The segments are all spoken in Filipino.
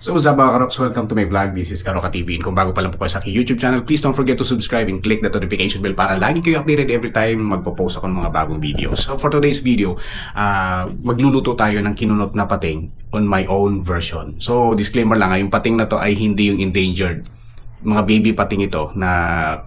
So what's up mga karoks? Welcome to my vlog. This is Karoka TV. And kung bago pa lang po kayo sa aking YouTube channel, please don't forget to subscribe and click the notification bell para lagi kayo updated every time magpo-post ako ng mga bagong videos. So for today's video, magluluto tayo ng kinunot na pating on my own version. So disclaimer lang, yung pating na to ay hindi yung endangered. Mga baby pating ito na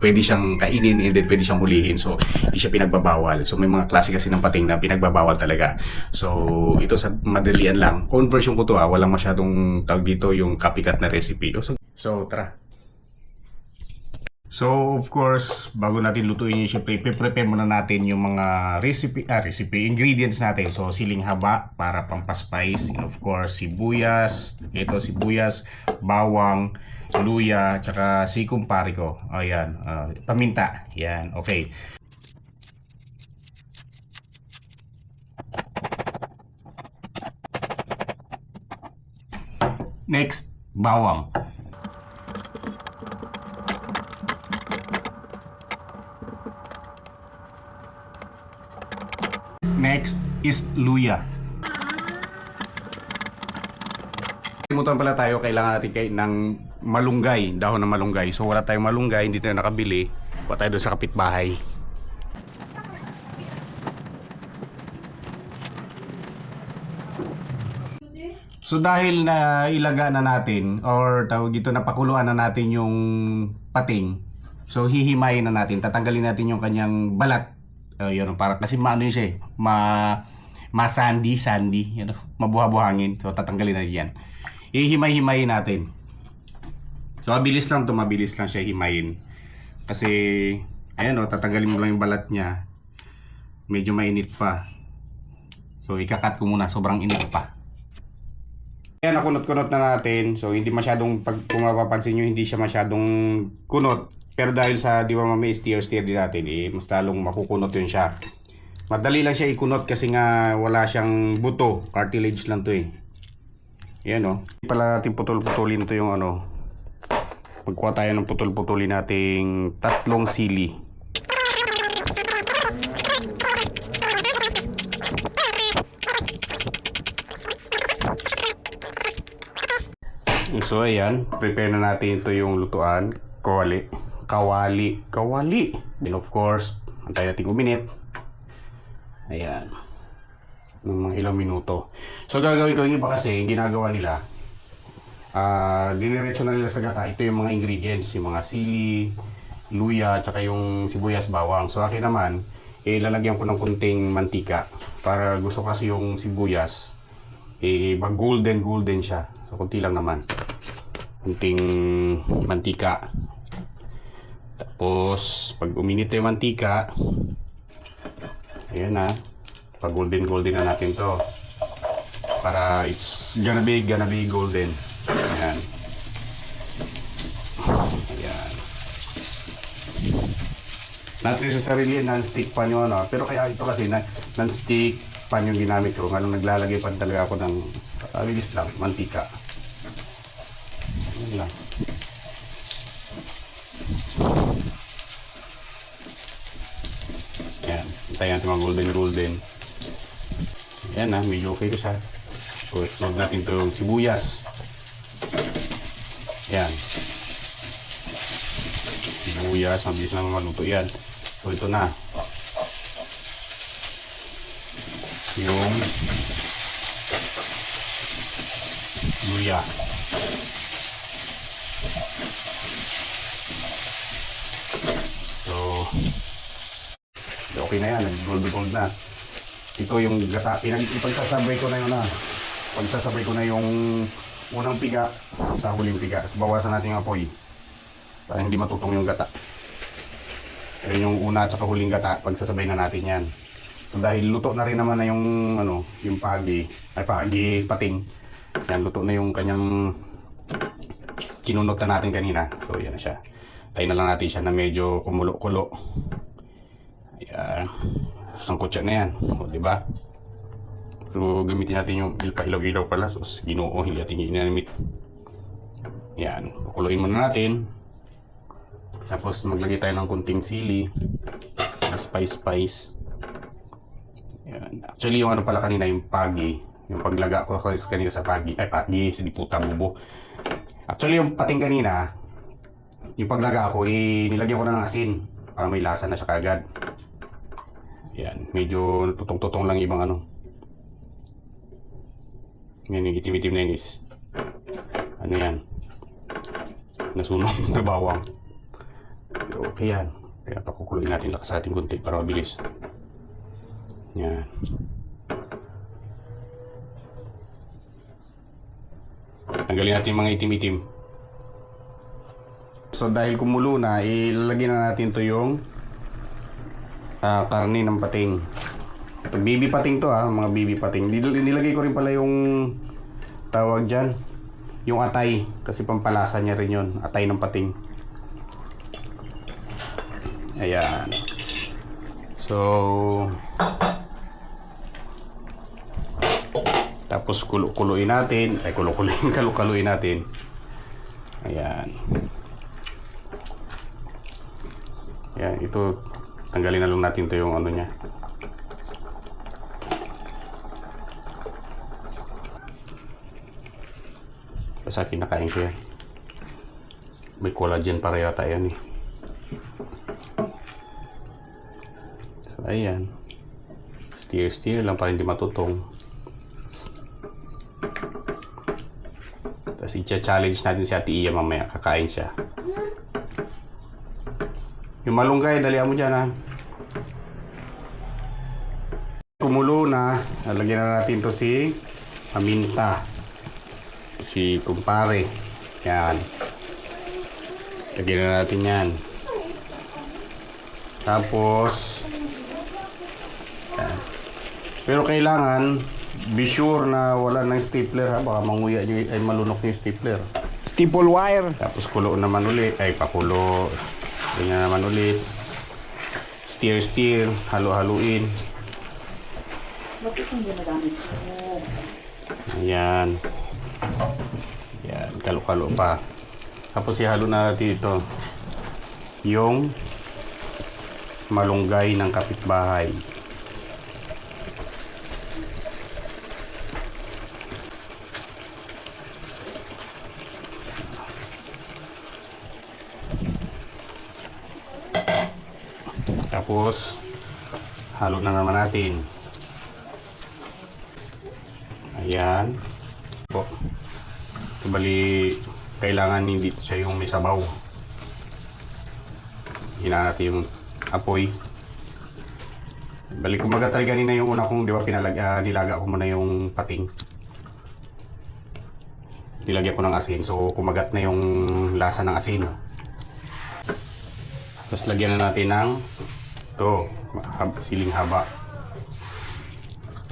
pwede siyang kainin and then pwede siyang hulihin. So hindi siya pinagbabawal. So may mga klase kasi ng pating na pinagbabawal talaga. So ito sa madalian lang. Own version ko to walang masyadong tawag dito yung copycat na recipe. So tara. So of course, bago natin lutuin yun, syempre prepare muna natin yung mga recipe ingredients natin. So siling haba para pampaspice, and of course sibuyas, bawang, luya, tsaka si kumpare ko. Ayan, paminta. Yan, okay. Next, bawang. Next is luya. Limutan pala tayo, kailangan natin ng malunggay, dahon ng malunggay. So wala tayong malunggay, hindi tayo nakabili. Kuha tayo doon sa kapitbahay. So dahil na ilaga na natin or tawag dito na pakuluan na natin yung pating. So hihimayin na natin, tatanggalin natin yung kanyang balat. Yun, para kasi maano yun siya sandy, yun, mabuha-buhangin. So tatanggalin natin yan. Ihimay-himayin natin. So mabilis lang siya himayin. Kasi ayan tatanggalin mo lang yung balat niya. Medyo mainit pa. So ikakat ko muna, sobrang init pa. Ayan, nakunot-kunot na natin. So hindi masyadong, kung mapapansin nyo, hindi siya masyadong kunot. Pero dahil sa di ba may steer din natin, mas lalong makukunot yun siya. Madali lang siya ikunot kasi nga wala siyang buto, cartilage lang to Ayan Hindi pala natin putol-putulin to yung Pagkuha tayo ng putol-putulin nating 3 sili. So ayan, prepare na natin ito yung lutuan. Kawali. And of course, antay natin uminit. Ayan. Ng mga ilang minuto. So gagawin ko yung iba kasi, yung ginagawa nila, diniretso na nila sa gata. Ito yung mga ingredients, yung mga sili, luya, tsaka yung sibuyas, bawang. So akin naman, lalagyan ko ng kunting mantika. Para gusto kasi yung sibuyas, mag golden siya. So kunti lang naman. Kunting mantika. Tapos, pag uminit yung mantika, ayan pag golden na natin to. Para it's gonna be golden. Ayan. Ayan. Not necessarily non-stick pan yung pero kaya ito kasi non-stick pan yung ginamit ko. Ngayon naglalagay pa talaga ako ng bilis lang, mantika. Ayan lang. Ayan, hintayin natin mga golden. Ayan medyo okay ko siya. So, itlog natin ito yung sibuyas. Ayan. Sibuyas, mabilis na maluto yan. So, ito na. Yung luya. So, okay na yan. Gold na. Ito yung gata. Ipagsasabay ko na yun Pagsasabay ko na yung unang piga sa huling piga. So, bawasan natin yung apoy para hindi matutong yung gata. Pero yung una at saka huling gata, pagsasabay na natin yan. So dahil luto na rin naman na yung yung pating. Yan, luto na yung kanyang kinunot na natin kanina. So yan na siya. Tayo na lang natin siya na medyo kumulo-kulo. Ayan. Sangkot siya na yan. Di ba? So gamitin natin yung ilaw-ilaw pala. So ginoo, hindi natin ginamit. Yan. Kukuluin muna natin. Tapos maglagay tayo ng kunting sili. Spice. Yan. Actually yung pala kanina yung pagi. Yung paglaga ko kanina sa pagi, hindi puta bubo. Actually, yung pating kanina, yung paglaga ko, nilagyan ko na ng asin para may lasa na siya kagad. Yan, medyo tutong-tutong lang ibang ano. Yan, yung itim-itim na yun is, ano yan, nasunog na bawang. Okay yan. Kaya pakukuloyin natin lakas natin kunti para mabilis. Yan. Tanggalin natin yung mga itim-itim. So dahil kumulo na, ilalagyan na natin to yung karne ng pating. Ito, baby pating to mga baby pating. Nilagay ko rin pala yung tawag dyan, yung atay. Kasi pampalasa niya rin yun, atay ng pating. Ayan. So tapos kuluin natin, kalukaluin natin. Ayan. Ayan, ito tanggalin na lang natin to yung ano niya. Sa kinakain ko yan. May collagen para yata yan eh. So ayan. Steer lang para hindi matutong. Tapos i-challenge natin si Ate Iya mamaya. Kakain siya. Yung malunggay, dalihan mo dyan ha. Kumulo na. Lalagyan na natin to si paminta. Si kumpare. Yan. Lagyan na natin yan. Tapos yan. Pero kailangan be sure na wala ng stapler ha. Baka manguya nyo, ay malunok yung stapler. Staple wire. Tapos kulo naman ulit. Ay pakulo. Ganyan naman ulit. Steer. Halo-haluin. Bakit hindi nagamit ko? Ayan. Yan, kalo-kalo pa. Tapos ihalo na natin ito. Yung malunggay ng kapitbahay. Tapos halo na naman natin. Ayan. Po. Bali, kailangan hindi siya yung may sabaw. Hinaan natin yung apoy. Bali, kumbaga talaga kanina yung una kong, di ba, nilaga ko muna yung pating. Nilagyan ko ng asin. So, kumagat na yung lasa ng asin. Tapos lagyan na natin ng siling haba.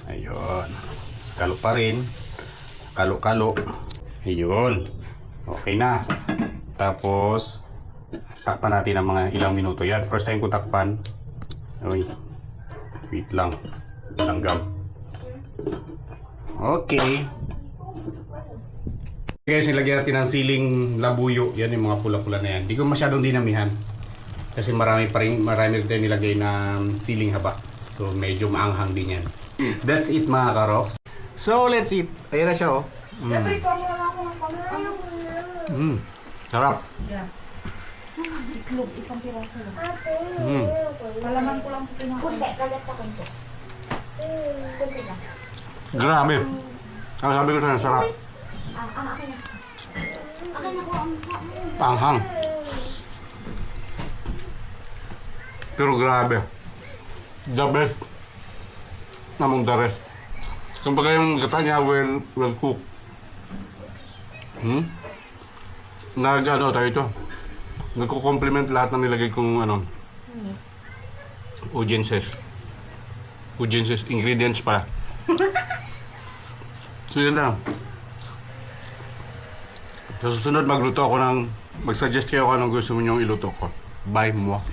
Ayun. Kalo pa rin. Kalo. Ayun. Okay na. Tapos, takpan natin ng mga ilang minuto. Yan. First time ko takpan. Uy. Wait lang. Langgam. Okay. Guys, nilagyan natin ng siling labuyo. Yan yung mga pula-pula na yan. Hindi ko masyadong dinamihan. Kasi marami rin tayo nilagay na siling haba. So, medyo maanghang din yan. That's it mga karoks. So, let's eat. Ayan na siya, oh. Siyempre, pamula ako ng pamula. Sarap. Yeah. Itlog, isang piraso lang. Mm. Palaman ko lang sa pinakain. Puste, kagat ako ito. Kunti lang. Grabe. Ang sabi ko sa'yo, sarap. Akin na. Akin na ko ang Panghang. Pero grabe. The best among the rest. Kumbaga yung gata niya well cooked. Nag-ano tayo ito. Nagko-compliment lahat ng nilagay kong audiences. Ingredients pala. So yun lang. Sa susunod magluto ako mag-suggest kayo kung anong gusto mo nyo iluto ko. Bye mo.